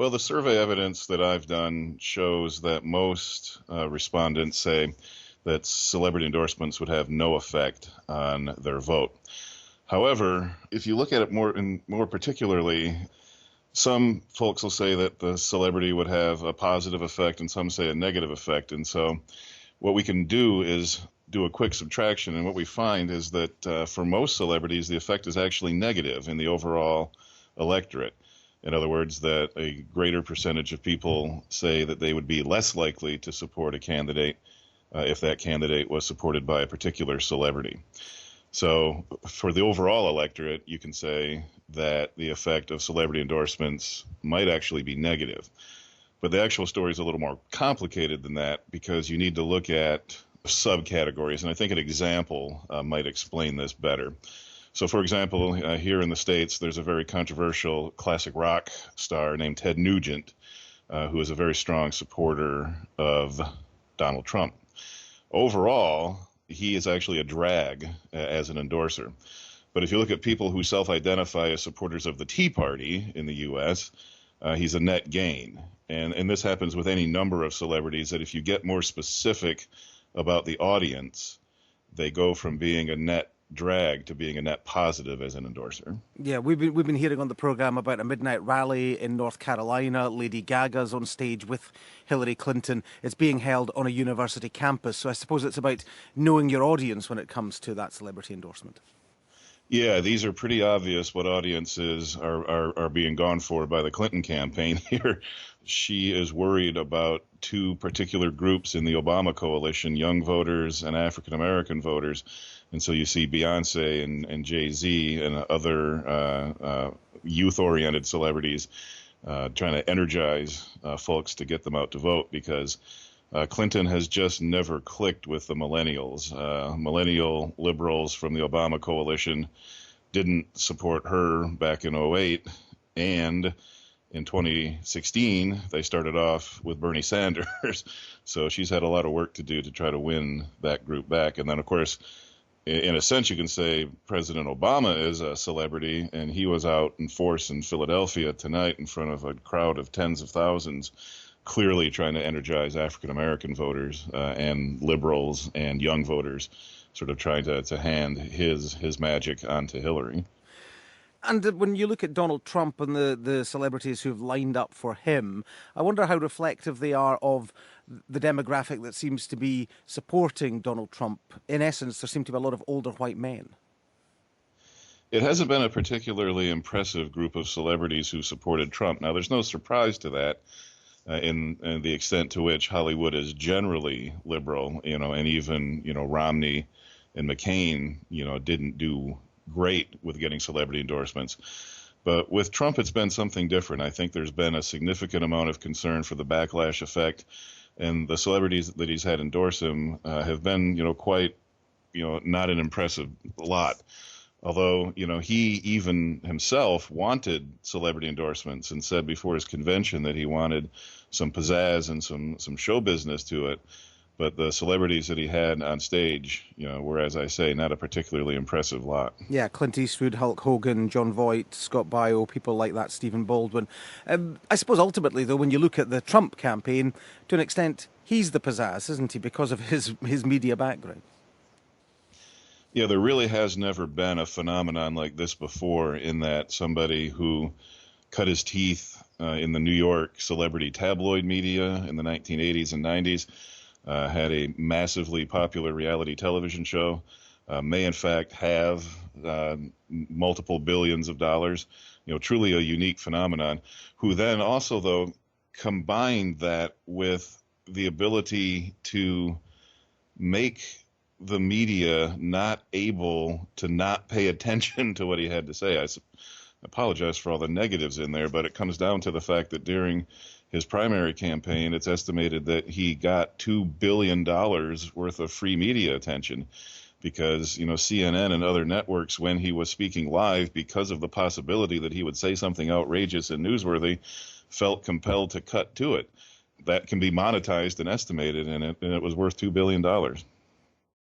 Well, the survey evidence that I've done shows that most respondents say that celebrity endorsements would have no effect on their vote. However, if you look at it more particularly, some folks will say that the celebrity would have a positive effect and some say a negative effect. And so what we can do is do a quick subtraction. And what we find is that for most celebrities, the effect is actually negative in the overall electorate. In other words, that a greater percentage of people say that they would be less likely to support a candidate if that candidate was supported by a particular celebrity. So for the overall electorate, you can say that the effect of celebrity endorsements might actually be negative. But the actual story is a little more complicated than that because you need to look at subcategories. And I think an example might explain this better. So, for example, here in the States, there's a very controversial classic rock star named Ted Nugent, who is a very strong supporter of Donald Trump. Overall, he is actually a drag as an endorser. But if you look at people who self-identify as supporters of the Tea Party in the U.S., he's a net gain. And this happens with any number of celebrities, that if you get more specific about the audience, they go from being a net drag to being a net positive as an endorser. Yeah, we've been hearing on the program about a midnight rally in North Carolina. Lady Gaga's on stage with Hillary Clinton. It's being held on a university campus. So I suppose it's about knowing your audience when it comes to that celebrity endorsement. Yeah, these are pretty obvious what audiences are being gone for by the Clinton campaign here. She is worried about two particular groups in the Obama coalition, young voters and African American voters. And so you see Beyonce and Jay-Z and other youth-oriented celebrities trying to energize folks to get them out to vote because Clinton has just never clicked with the millennials. Millennial liberals from the Obama coalition didn't support her back in '08, and in 2016, they started off with Bernie Sanders. So she's had a lot of work to do to try to win that group back. And then, of course, in a sense, you can say President Obama is a celebrity, and he was out in force in Philadelphia tonight in front of a crowd of tens of thousands, clearly trying to energize African-American voters and liberals and young voters, sort of trying to hand his magic onto Hillary. And when you look at Donald Trump and the celebrities who've lined up for him, I wonder how reflective they are of the demographic that seems to be supporting Donald Trump. In essence, there seem to be a lot of older white men. It hasn't been a particularly impressive group of celebrities who supported Trump. Now, there's no surprise to that in the extent to which Hollywood is generally liberal, and even, Romney and McCain, didn't do great with getting celebrity endorsements. But with Trump, it's been something different. I think there's been a significant amount of concern for the backlash effect, and the celebrities that he's had endorse him have been, quite, not an impressive lot. Although, he even himself wanted celebrity endorsements and said before his convention that he wanted some pizzazz and some show business to it. But the celebrities that he had on stage, were, as I say, not a particularly impressive lot. Yeah, Clint Eastwood, Hulk Hogan, John Voight, Scott Baio, people like that, Stephen Baldwin. I suppose ultimately, though, when you look at the Trump campaign, to an extent, he's the pizzazz, isn't he, because of his media background? Yeah, there really has never been a phenomenon like this before, in that somebody who cut his teeth in the New York celebrity tabloid media in the 1980s and 90s, had a massively popular reality television show, may in fact have multiple billions of dollars, truly a unique phenomenon, who then also, though, combined that with the ability to make the media not able to not pay attention to what he had to say. I apologize for all the negatives in there, but it comes down to the fact that during his primary campaign, it's estimated that he got $2 billion worth of free media attention because, CNN and other networks, when he was speaking live, because of the possibility that he would say something outrageous and newsworthy, felt compelled to cut to it. That can be monetized and estimated, and it was worth $2 billion.